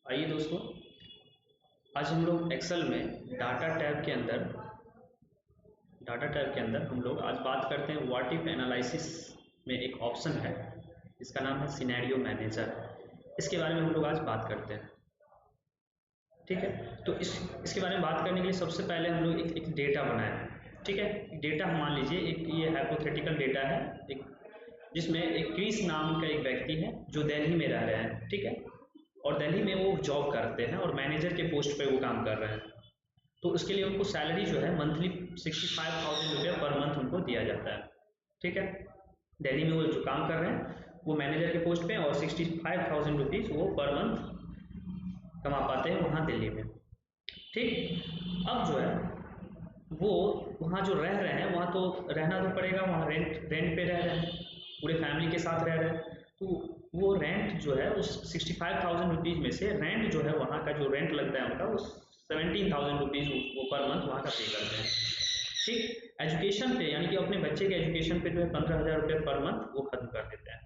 आइए दोस्तों, आज हम लोग एक्सेल में डाटा टैब के अंदर हम लोग आज बात करते हैं व्हाट इफ एनालिसिस में एक ऑप्शन है जिसका नाम है सिनेरियो मैनेजर। इसके बारे में हम लोग आज बात करते हैं। ठीक है, तो इसके बारे में बात करने के लिए सबसे पहले हम लोग एक डेटा बनाए। ठीक है, डेटा हम मान लीजिए एक ये हाइपोथेटिकल डेटा है, एक जिसमें एक क्रिस नाम का एक व्यक्ति है जो दिल्ली में रह रहे हैं। ठीक है, और दिल्ली में वो जॉब करते हैं और मैनेजर के पोस्ट पे वो काम कर रहे हैं। तो उसके लिए उनको सैलरी जो है मंथली 65,000 रुपया पर मंथ उनको दिया जाता है। ठीक है, दिल्ली में वो जो काम कर रहे हैं वो मैनेजर के पोस्ट पे और 65,000 रुपीज़ वो पर मंथ कमा पाते हैं वहाँ दिल्ली में। ठीक, अब जो है वो वहाँ जो रह रहे हैं वहाँ तो रहना तो पड़ेगा, वहाँ रेंट पे रह रहे हैं, पूरे फैमिली के साथ रह रहे हैं। तो वो रेंट जो है उस 65,000 रुपीज़ में से रेंट जो है वहाँ का जो रेंट लगता है उनका वो 17,000 रुपीज़ वो पर मंथ वहाँ का पे करते हैं। ठीक, एजुकेशन पे यानी कि अपने बच्चे के एजुकेशन पे जो है 15,000 रुपये पर मंथ वो खत्म कर देते हैं।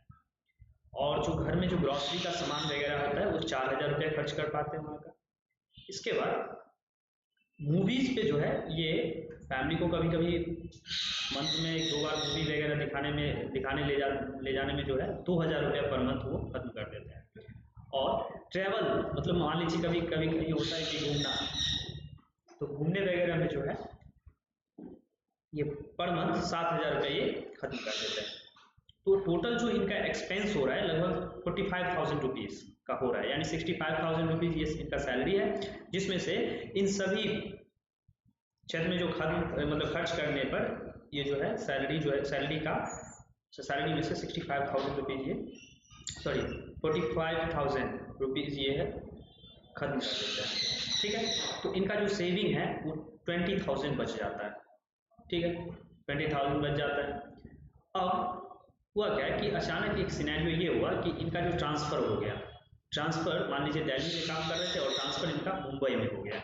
और जो घर में जो ग्रॉसरी का सामान वगैरह होता है वो 4,000 रुपये खर्च कर पाते हैं वहाँ का। इसके बाद मूवीज़ पे जो है ये फैमिली को कभी कभी मंथ में एक दो बार मूवी वगैरह दिखाने ले जाने में जो है 2,000 रुपया पर मंथ वो खत्म कर देते हैं। और ट्रैवल मतलब मान लीजिए कभी कभी कहीं होता है कि घूमना, तो घूमने वगैरह में जो है ये पर मंथ 7,000 रुपये ये खत्म कर देते हैं। तो टोटल जो इनका एक्सपेंस हो रहा है लगभग 45,000 रुपीज़ का हो रहा है, यानी 65,000 रुपीज़ ये इनका सैलरी है, जिसमें से इन सभी क्षेत्र में जो खर्च करने पर ये जो है सैलरी में से 65,000 रुपीज़ ये 45,000 रुपीज़ ये है खत्म कर देते हैं। ठीक है, तो इनका जो सेविंग है वो 20,000 बच जाता है। ठीक है, 20,000 बच जाता है। अब हुआ क्या है कि अचानक एक सिनेरियो ये हुआ कि इनका जो ट्रांसफ़र हो गया, ट्रांसफ़र मान लीजिए दिल्ली में काम कर रहे थे और ट्रांसफ़र इनका मुंबई में हो गया।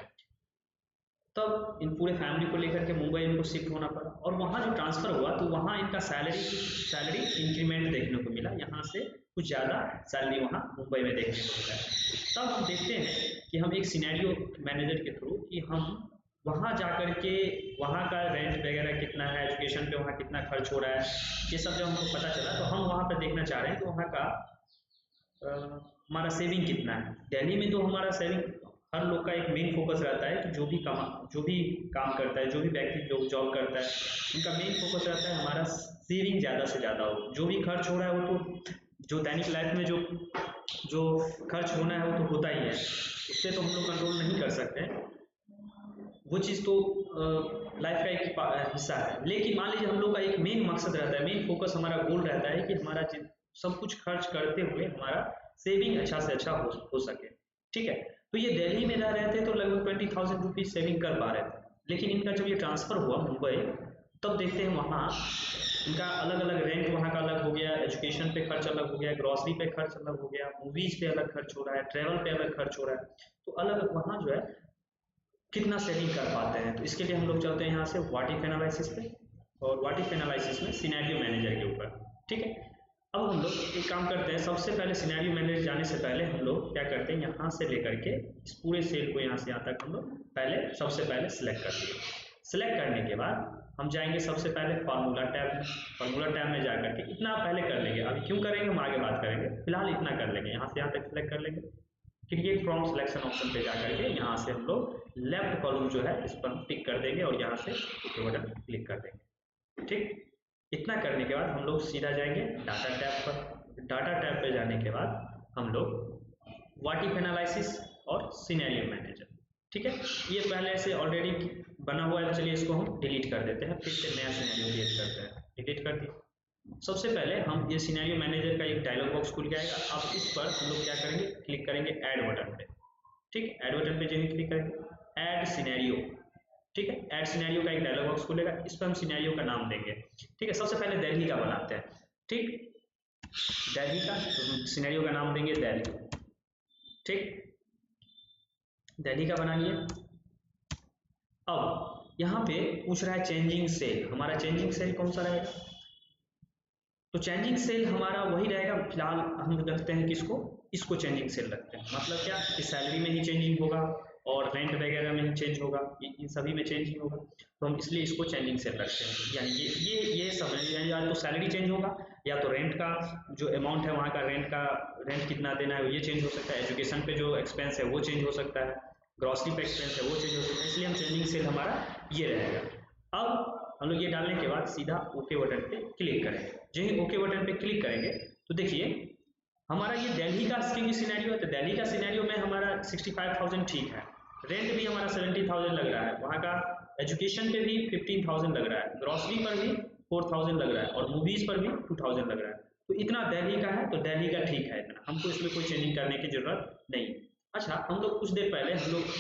तब इन पूरे फैमिली को लेकर के मुंबई इनको शिफ्ट होना पड़ा और वहाँ जो ट्रांसफ़र हुआ तो वहाँ इनका सैलरी इंक्रीमेंट देखने को मिला, यहाँ से कुछ ज़्यादा सैलरी वहाँ मुंबई में देखने को मिला। तब हम देखते हैं कि हम एक सिनेरियो मैनेजर के थ्रू कि हम वहाँ जा कर के वहाँ का रेंट वगैरह कितना है, एजुकेशन पे वहाँ कितना खर्च हो रहा है, ये सब जब हमको पता चला तो हम वहाँ पर देखना चाह रहे हैं कि वहाँ का हमारा सेविंग कितना है। दिल्ली में तो हमारा सेविंग हर लोग का एक मेन फोकस रहता है कि जो भी काम करता है, जो भी व्यक्ति जो जॉब करता है, उनका मेन फोकस रहता है हमारा सेविंग ज़्यादा से ज़्यादा हो। जो भी खर्च हो रहा है वो तो जो दैनिक लाइफ में जो खर्च होना है वो तो होता ही है, उससे तो हम लोग कंट्रोल नहीं कर सकते, वो चीज़ तो लाइफ का एक हिस्सा है। लेकिन मान लीजिए हम लोग का एक मेन मकसद रहता है, मेन फोकस हमारा गोल रहता है कि हमारा सब कुछ खर्च करते हुए हमारा सेविंग अच्छा से अच्छा हो सके। ठीक है, तो ये दिल्ली में रह रहे थे तो लगभग 20,000 रुपीज़ सेविंग कर पा रहे थे। लेकिन इनका जब ये ट्रांसफ़र हुआ मुंबई, तब देखते हैं वहाँ इनका अलग अलग रेंट वहाँ का अलग हो गया, एजुकेशन पे खर्च अलग हो गया, ग्रॉसरी पे खर्च अलग हो गया, मूवीज़ पे अलग खर्च हो रहा है, ट्रैवल पे अलग खर्च हो रहा है। तो अलग वहाँ जो है कितना सेविंग कर पाते हैं। तो इसके लिए हम लोग चलते हैं यहाँ से व्हाट इफ एनालिसिस पे, और व्हाट इफ एनालिसिस में सिनेरियो मैनेजर के ऊपर। ठीक है, अब हम लोग एक काम करते हैं, सबसे पहले सिनेरियो मैनेजर जाने से पहले हम लोग क्या करते हैं, यहाँ से लेकर के इस पूरे सेल को यहाँ से यहाँ तक हम लोग सबसे पहले सिलेक्ट कर लिए। सिलेक्ट करने के बाद हम जाएंगे सबसे पहले फार्मूला टैब में। फार्मूला टैब में जा करके इतना पहले कर लेंगे, अभी क्यों करेंगे हम आगे बात करेंगे, फिलहाल इतना कर लेंगे, यहाँ से यहाँ तक सिलेक्ट कर लेंगे। क्रिएट फ्रॉम सिलेक्शन ऑप्शन पे जा करके यहाँ से हम लोग लेफ्ट कॉलम जो है इस पर हम टिक कर देंगे और यहाँ से ओके बटन क्लिक कर देंगे। ठीक, इतना करने के बाद हम लोग सीधा जाएंगे डाटा टैब पर। डाटा टैब पे जाने के बाद हम लोग व्हाट इफ एनालिसिस और सिनेरियो मैनेजर। ठीक है, ये पहले से ऑलरेडी बना हुआ है, चलिए इसको हम डिलीट कर देते हैं, फिर से नया सिनेरियो क्रिएट करते हैं। डिलीट कर दिया। सबसे पहले हम ये सिनेरियो मैनेजर का एक डायलॉग बॉक्स खुल के आएगा। अब इस पर हम लोग क्या करेंगे, क्लिक करेंगे ऐड बटन पे। ठीक, ऐड बटन पे जो है क्लिक करेंगे, ऐड सिनेरियो। ठीक है, ऐड सिनेरियो का एक डायलॉग बॉक्स खुलेगा, इस पर हम सिनेरियो का नाम देंगे। ठीक है, सबसे पहले दिल्ली का बनाते हैं। ठीक, दिल्ली का सिनेरियो का नाम देंगे दिल्ली। ठीक, दिल्ली का बना लिया। अब यहाँ पे पूछ रहा है चेंजिंग सेल, हमारा चेंजिंग सेल कौन सा रहेगा, तो चेंजिंग सेल हमारा वही रहेगा, फिलहाल हम रखते हैं किसको, इसको चेंजिंग सेल रखते हैं। मतलब क्या कि सैलरी में ही चेंजिंग होगा और रेंट वगैरह में ही चेंज होगा, इन सभी में चेंजिंग होगा, तो हम इसलिए इसको चेंजिंग सेल रखते हैं। यानी ये सब है, यानी या तो सैलरी चेंज होगा, या तो रेंट का जो अमाउंट है वहाँ का, रेंट कितना देना है ये चेंज हो सकता है, एजुकेशन पे जो एक्सपेंस है वो चेंज हो सकता है, ग्रॉसरी पे एक्सपेंस है वो चेंज हो सकता है, इसलिए हम चेंजिंग सेल हमारा ये रहेगा। अब हम लोग ये डालने के बाद सीधा ओके बटन पे क्लिक करेंगे। जो ही ओके बटन पे क्लिक करेंगे तो देखिए हमारा ये दिल्ली का सिनेरियो है। तो दिल्ली का सिनेरियो में हमारा 65,000 ठीक है, रेंट भी हमारा 70,000 लग रहा है, वहाँ का एजुकेशन पे भी 15,000 लग रहा है, ग्रॉसरी पर भी 4,000 लग रहा है, और मूवीज़ पर भी 2,000 लग रहा है। तो इतना दिल्ली का है, तो दिल्ली का ठीक है, इतना हमको इसमें कोई चेंजिंग करने की ज़रूरत नहीं। अच्छा, हम लोग कुछ देर पहले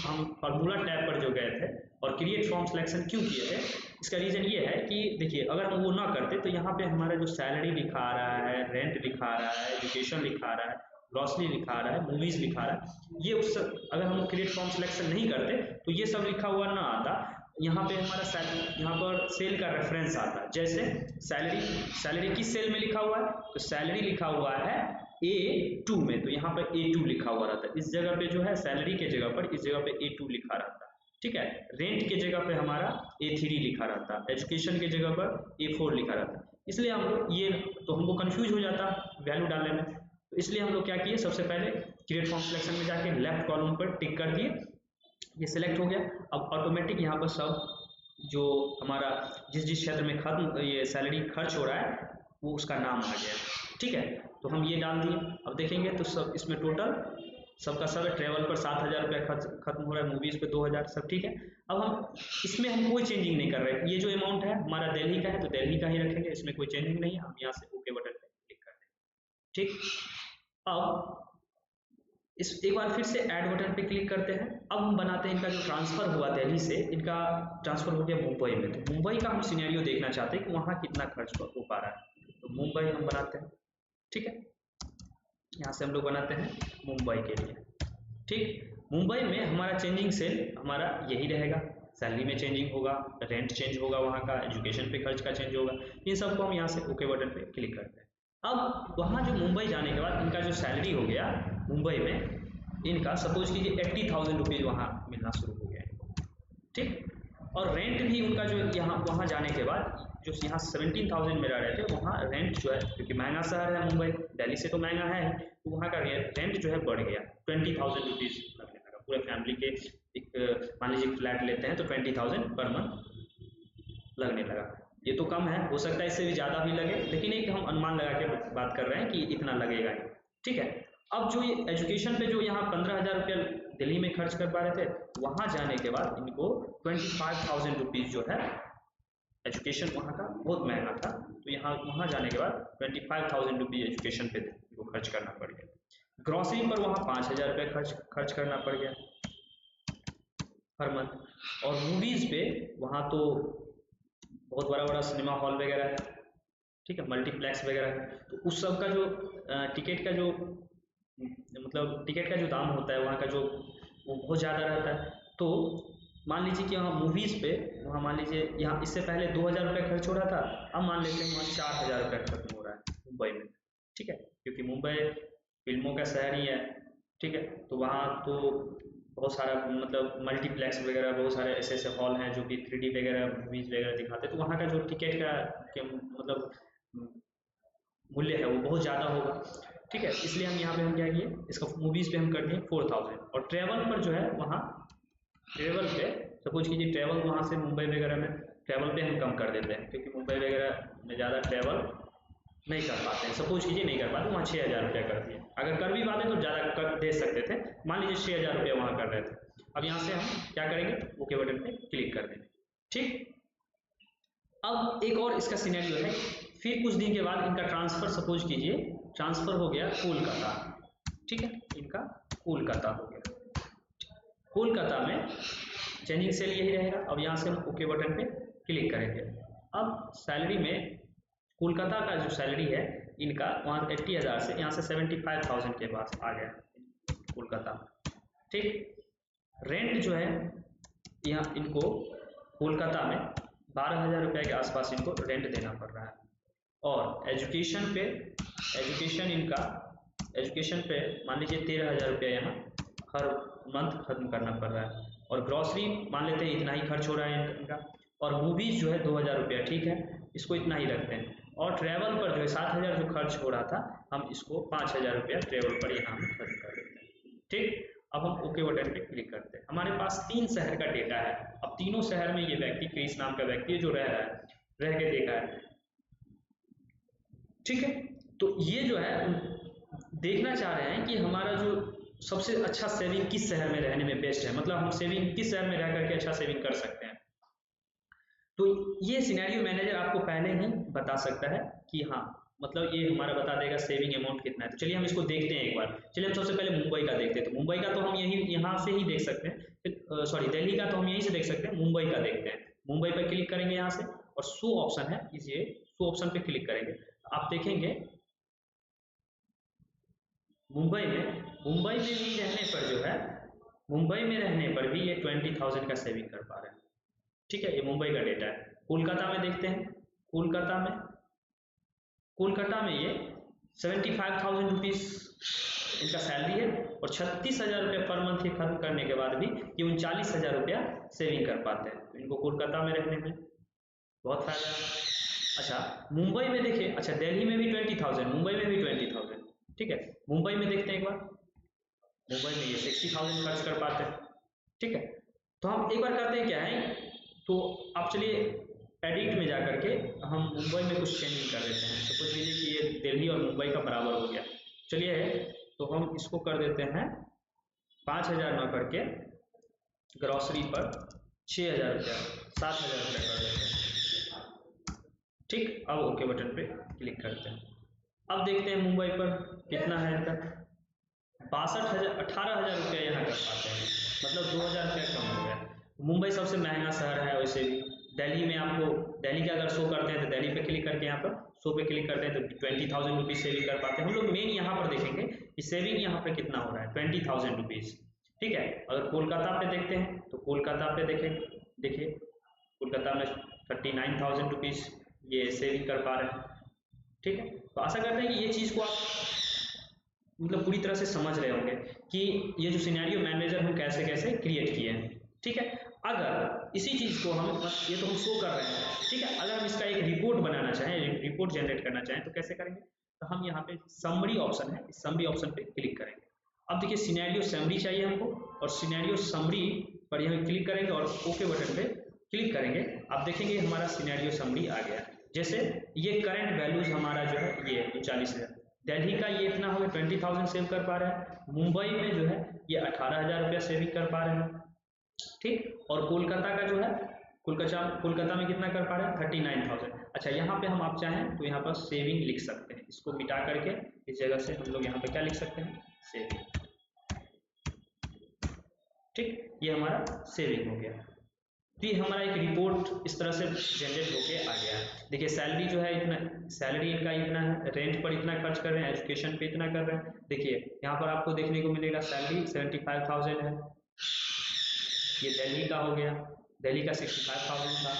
हम फार्मूला टैब पर जो गए थे और क्रिएट फॉर्म सिलेक्शन क्यों किए थे, इसका रीज़न ये है कि देखिए अगर हम वो ना करते तो यहाँ पे हमारा जो सैलरी लिखा आ रहा है, रेंट लिखा आ रहा है, एजुकेशन लिखा आ रहा है, ग्रॉसरी लिखा आ रहा है, मूवीज़ लिखा आ रहा है, ये उस अगर हम क्रिएट फॉर्म सिलेक्शन नहीं करते तो ये सब लिखा हुआ ना आता। यहाँ पे हमारा यहाँ पर सेल का रेफरेंस आता है। जैसे सैलरी किस सेल में लिखा हुआ है, तो सैलरी लिखा हुआ है A2 में, तो यहाँ पर A2 लिखा हुआ रहता है। इस जगह पे जो है सैलरी के जगह पर इस जगह पे A2 लिखा रहता है, ठीक है। रेंट के जगह पे हमारा A3 लिखा रहता है, एजुकेशन के जगह पर A4 लिखा रहता है। इसलिए हम लोग ये तो हमको कंफ्यूज हो जाता वैल्यू डालने में, तो इसलिए हम लोग क्या किए, सबसे पहले क्रिएट फॉर्म सिलेक्शन में जाके लेफ्ट कॉलम पर टिक कर दिए, ये सिलेक्ट हो गया। अब ऑटोमेटिक यहाँ पर सब जो हमारा जिस क्षेत्र में खत्म ये सैलरी खर्च हो रहा है वो उसका नाम आ गया, ठीक है। तो हम ये डाल दिए। अब देखेंगे तो सब इसमें टोटल सबका सब ट्रेवल पर 7,000 रुपया खत्म हो रहा है, मूवीज़ पे 2,000, सब ठीक है। अब हम इसमें हम कोई चेंजिंग नहीं कर रहे, ये जो अमाउंट है हमारा दिल्ली का है तो दिल्ली का ही रखेंगे, इसमें कोई चेंजिंग नहीं है। हम यहाँ से ओके बटन पे क्लिक कर देंगे, ठीक। अब इस एक बार फिर से ऐड बटन पे क्लिक करते हैं। अब हम बनाते हैं इनका जो ट्रांसफ़र हुआ दिल्ली से, इनका ट्रांसफ़र हो गया मुंबई में, तो मुंबई का हम सिनेरियो देखना चाहते हैं कि वहाँ कितना खर्च हो पा रहा है। तो मुंबई हम बनाते हैं, ठीक है। यहाँ से हम लोग बनाते हैं मुंबई के लिए, ठीक। मुंबई में हमारा चेंजिंग सेल हमारा यही रहेगा, सैलरी में चेंजिंग होगा, रेंट चेंज होगा, वहाँ का एजुकेशन पे खर्च का चेंज होगा, इन सबको हम यहाँ से ओके बटन पे क्लिक करते हैं। अब वहाँ जो मुंबई जाने के बाद इनका जो सैलरी हो गया मुंबई में, इनका सपोज कीजिए 80,000 रुपीज़ वहाँ मिलना शुरू हो गया, ठीक। और रेंट भी उनका जो यहाँ वहाँ जाने के बाद जो यहाँ 17,000 में रह रहे थे, वहाँ रेंट जो है, क्योंकि महंगा शहर है मुंबई, दिल्ली से तो महंगा है, तो वहाँ का रेंट जो है बढ़ गया, 20,000 रुपीज़ लगने लगा। पूरे फैमिली के एक मान लीजिए फ्लैट लेते हैं तो 20,000 पर मंथ लगने लगा। ये तो कम है, हो सकता है इससे भी ज़्यादा भी लगे, लेकिन एक हम अनुमान लगा के बात कर रहे हैं कि इतना लगेगा, ठीक है। अब जो ये एजुकेशन पे जो यहाँ 15,000 रुपया दिल्ली में खर्च कर पा रहे थे, वहाँ जाने के बाद इनको 25,000 रुपीज़ जो है, एजुकेशन वहाँ का बहुत महंगा था, तो यहाँ वहाँ जाने के बाद 25,000 रुपीज़ एजुकेशन पे इनको खर्च करना पड़ गया। ग्रॉसरी पर वहाँ 5,000 रुपये खर्च करना पड़ गया हर मंथ, और मूवीज़ पे वहाँ तो बहुत बड़ा बड़ा सिनेमा हॉल वगैरह है, ठीक है, मल्टीप्लेक्स वगैरह है, तो उस सब का जो टिकट का जो मतलब टिकट का जो दाम होता है वहाँ का जो वो बहुत ज़्यादा रहता है। तो मान लीजिए कि वहाँ मूवीज़ पे वहाँ मान लीजिए यहाँ इससे पहले 2,000 रुपये खर्च हो रहा था, अब मान लेते हैं वहाँ 4,000 रुपये खत्म हो रहा है मुंबई में, ठीक है, क्योंकि मुंबई फिल्मों का शहर ही है, ठीक है। तो वहाँ तो बहुत सारा मतलब मल्टीप्लेक्स वगैरह बहुत सारे ऐसे ऐसे हॉल हैं जो कि 3D वगैरह मूवीज़ वगैरह दिखाते हैं, तो वहाँ का जो टिकट का मतलब मूल्य है वो बहुत ज़्यादा होगा, ठीक है। इसलिए हम यहाँ पे हम क्या किए, इसका मूवीज़ पे हम कर दिए 4,000, और ट्रैवल पर जो है वहाँ ट्रैवल पे सपोज कीजिए ट्रैवल वहाँ से मुंबई वगैरह में ट्रैवल पे हम कम कर देते हैं, क्योंकि मुंबई वगैरह में ज़्यादा ट्रैवल नहीं कर पाते हैं, सपोज कीजिए नहीं कर पाते, वहाँ 6,000 रुपया कर दिए। अगर कर भी पाते तो ज़्यादा कर दे सकते थे, मान लीजिए 6,000 रुपया वहाँ कर रहे थे। अब यहाँ से हम क्या करेंगे, ओके बटन पे क्लिक कर देंगे, ठीक। अब एक और इसका सिनेरियो है, फिर कुछ दिन के बाद इनका ट्रांसफ़र सपोज कीजिए ट्रांसफ़र हो गया कोलकाता, ठीक है, इनका कोलकाता हो गया। कोलकाता में चेंजिंग सेल यही रहेगा। अब यहाँ से हम ओके बटन पे क्लिक करेंगे। अब सैलरी में कोलकाता का जो सैलरी है इनका वहाँ 80,000 से यहाँ से 75,000 के पास आ गया कोलकाता, ठीक। रेंट जो है यहाँ इनको कोलकाता में 12,000 रुपये के आसपास इनको रेंट देना पड़ रहा है, और एजुकेशन पे, एजुकेशन पे मान लीजिए 13,000 रुपया यहाँ हर मंथ खत्म करना पड़ रहा है, और ग्रॉसरी मान लेते हैं इतना ही खर्च हो रहा है इनका, और मूवीज जो है 2,000 रुपया, ठीक है, इसको इतना ही रखते हैं, और ट्रैवल पर जो है 7,000 जो खर्च हो रहा था, हम इसको 5,000 रुपया ट्रैवल पर यहाँ हम खर्च कर देते हैं। ठीक, अब हम ओके बटन पे क्लिक करते हैं। हमारे पास 3 शहर का डेटा है। अब तीनों शहर में ये व्यक्ति, क्रिस नाम का व्यक्ति जो रह रहा है, रह के देखा है, ठीक है। तो ये जो है देखना चाह रहे हैं कि हमारा जो सबसे अच्छा सेविंग किस शहर में रहने में बेस्ट है, मतलब हम सेविंग किस शहर में रह करके अच्छा सेविंग कर सकते हैं। तो ये सिनेरियो मैनेजर आपको पहले ही बता सकता है कि हाँ, मतलब ये हमारा बता देगा सेविंग अमाउंट कितना है। तो चलिए हम इसको देखते हैं एक बार। चलिए हम सबसे पहले मुंबई का देखते हैं। तो मुंबई का तो हम यहाँ से ही देख सकते हैं, सॉरी दिल्ली का तो हम यहीं से देख सकते हैं, मुंबई का देखते हैं। मुंबई पर क्लिक करेंगे यहाँ से, और शो ऑप्शन है, इसे शो ऑप्शन पे क्लिक करेंगे, आप देखेंगे मुंबई में भी रहने पर जो है, मुंबई में रहने पर भी ये 20,000 का सेविंग कर पा रहे हैं, ठीक है। ये मुंबई का डेटा है। कोलकाता में देखते हैं, कोलकाता में ये 75,000 रुपीज़ इनका सैलरी है, और 36,000 रुपये पर मंथ ये खत्म करने के बाद भी ये 39,000 रुपया सेविंग कर पाते हैं। तो इनको कोलकाता में रहने में बहुत फायदा है। अच्छा, मुंबई में देखिए, अच्छा दिल्ली में भी 20,000, मुंबई में भी 20,000, ठीक है। मुंबई में देखते हैं एक बार, मुंबई में ये 60,000 खर्च कर पाते हैं, ठीक है। तो हम एक बार करते हैं क्या है, तो आप चलिए एडिट में जाकर के हम मुंबई में कुछ चेंजिंग कर देते हैं। सपोज लीजिए कि ये दिल्ली और मुंबई का बराबर हो गया। चलिए, तो हम इसको कर देते हैं 5,000 न करके ग्रॉसरी पर 6,000 रुपया, 7,000 रुपया कर देते हैं, ठीक। अब ओके बटन पे क्लिक करते हैं। अब देखते हैं मुंबई पर कितना है इनका, 18,000 रुपया यहाँ कर पाते हैं, मतलब 2,000 रुपया कम हो गया। मुंबई सबसे महंगा शहर है वैसे भी। दिल्ली में आपको, दिल्ली का अगर शो करते हैं तो दिल्ली पे क्लिक करके यहाँ पर शो पे क्लिक करते हैं तो 20,000 रुपीज़ सेविंग कर पाते हैं। हम लोग मेन यहाँ पर देखेंगे कि सेविंग यहाँ पे कितना हो रहा है, 20,000 रुपीज़, ठीक है। अगर कोलकाता पे देखते हैं तो कोलकाता पे देखिए कोलकाता में 39,000 रुपीज़ ये सेविंग कर पा रहे हैं, ठीक है। तो आशा करते हैं कि ये चीज़ को आप मतलब पूरी तरह से समझ रहे होंगे कि ये जो सिनेरियो मैनेजर हम कैसे कैसे क्रिएट किए हैं, ठीक है। अगर इसी चीज़ को हम, ये तो हम शो कर रहे हैं, ठीक है, अगर हम इसका एक रिपोर्ट बनाना चाहें, रिपोर्ट जनरेट करना चाहें तो कैसे करेंगे, तो हम यहाँ पे समरी ऑप्शन है, इस समरी ऑप्शन पे क्लिक करेंगे। अब देखिए सिनेरियो समरी चाहिए हमको, और सिनेरियो समरी पर यहाँ क्लिक करेंगे और ओके बटन पे क्लिक करेंगे। आप देखेंगे हमारा सिनेरियो समरी आ गया। जैसे ये करंट वैल्यूज हमारा जो है ये 39,000, दिल्ली का ये इतना हमें 20,000 सेव कर पा रहे हैं, मुंबई में जो है ये 18,000 रुपया सेविंग कर पा रहे हैं, ठीक। और कोलकाता का जो है, कोलकाता में कितना कर पा रहे हैं, 39,000। अच्छा, यहाँ पे हम आप चाहें तो यहाँ पर सेविंग लिख सकते हैं, इसको मिटा करके इस जगह से हम लोग यहाँ पे क्या लिख सकते हैं, सेविंग, ठीक। ये हमारा सेविंग हो गया। तो ये हमारा एक रिपोर्ट इस तरह से जनरेट होके आ गया है। देखिए सैलरी जो है इतना, सैलरी इनका इतना है, रेंट पर इतना खर्च कर रहे हैं, एजुकेशन पे इतना कर रहे हैं। देखिए यहाँ पर आपको देखने को मिलेगा सैलरी 75,000 है, ये दिल्ली का हो गया, दिल्ली का 65,000 था,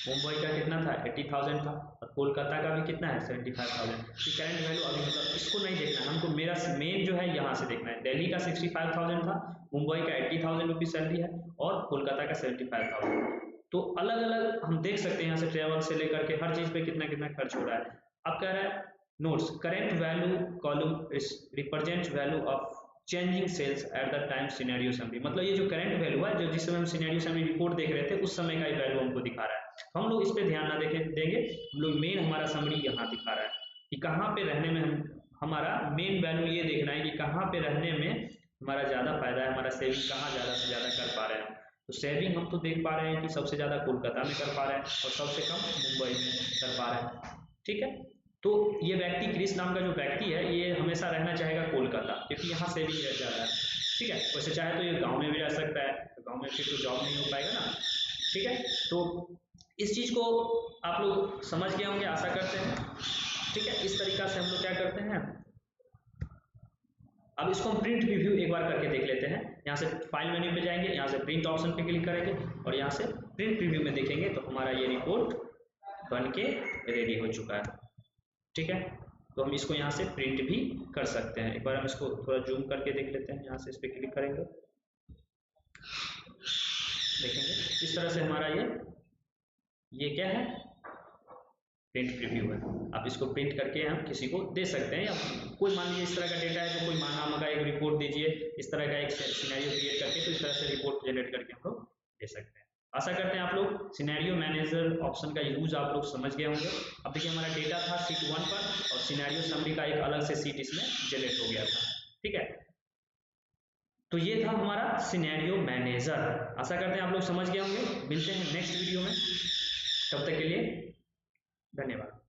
मुंबई का कितना था 80,000 था, और कोलकाता का भी कितना है 75,000। ये करंट वैल्यू अभी मतलब इसको नहीं देखना हमको, मेरा मेन जो है यहाँ से देखना है। दिल्ली का 65,000 था, मुंबई का 80,000 रुपीज़ सैलरी है, और कोलकाता का 75,000। तो अलग अलग हम देख सकते हैं यहाँ से ट्रेवल से लेकर के हर चीज़ पे कितना कितना खर्च हो रहा है। अब कह रहा है notes, current value column represent value of changing cells at the time scenario summary, मतलब ये जो करंट वैल्यू है, जो जिस समय हम सिनेरियो समरी रिपोर्ट देख रहे थे उस समय का वैल्यू हमको दिखा रहा है। हम लोग इस पे ध्यान ना देंगे, हम लोग मेन हमारा समरी यहाँ दिखा रहा है कि कहाँ पे रहने में हमारा मेन वैल्यू ये देखना है कि कहाँ पे रहने में हमारा ज़्यादा फायदा है, हमारा सेविंग कहाँ ज़्यादा से ज़्यादा कर पा रहे हैं। तो सेविंग हम तो देख पा रहे हैं कि सबसे ज़्यादा कोलकाता में कर पा रहे हैं और सबसे कम मुंबई में कर पा रहे हैं, ठीक है। तो ये व्यक्ति क्रिस नाम का जो व्यक्ति है ये हमेशा रहना चाहेगा कोलकाता, क्योंकि यहाँ सेविंग रह ज़्यादा है, ठीक है। वैसे चाहे तो ये गांव में भी रह सकता है, तो गांव में फिर तो जॉब नहीं हो पाएगा ना, ठीक है। तो इस चीज़ को आप लोग समझ गए होंगे आशा करते हैं, ठीक है। इस तरीका से हम लोग क्या करते हैं, अब इसको हम प्रिंट रिव्यू एक बार करके देख लेते हैं। यहाँ से फाइल मेन्यू पे जाएंगे, यहाँ से प्रिंट ऑप्शन पे क्लिक करेंगे और यहाँ से प्रिंट रिव्यू में देखेंगे तो हमारा ये रिपोर्ट बन के रेडी हो चुका है। ठीक है, तो हम इसको यहाँ से प्रिंट भी कर सकते हैं। एक बार हम इसको थोड़ा जूम करके देख लेते हैं। यहाँ से इस पर क्लिक करेंगे, देखेंगे इस तरह से हमारा ये क्या है, प्रिंट प्रीव्यू है। आप इसको प्रिंट करके हम किसी को दे सकते हैं, या कोई मान लीजिए इस तरह का डेटा है तो कोई नाम का एक रिपोर्ट दीजिए, इस तरह का एक सिनेरियो क्रिएट करके, तो इस तरह से रिपोर्ट जनरेट करके हम लोग दे सकते हैं। आशा करते हैं आप लोग सिनेरियो मैनेजर ऑप्शन का यूज आप लोग समझ गए होंगे। अब देखिए हमारा डेटा था शीट 1 पर और सिनेरियो समरी का एक अलग से शीट इसमें जनरेट हो गया था। ठीक है, तो ये था हमारा सिनेरियो मैनेजर। आशा करते हैं आप लोग समझ गए होंगे। मिलते हैं नेक्स्ट वीडियो में, तब तक के लिए धन्यवाद।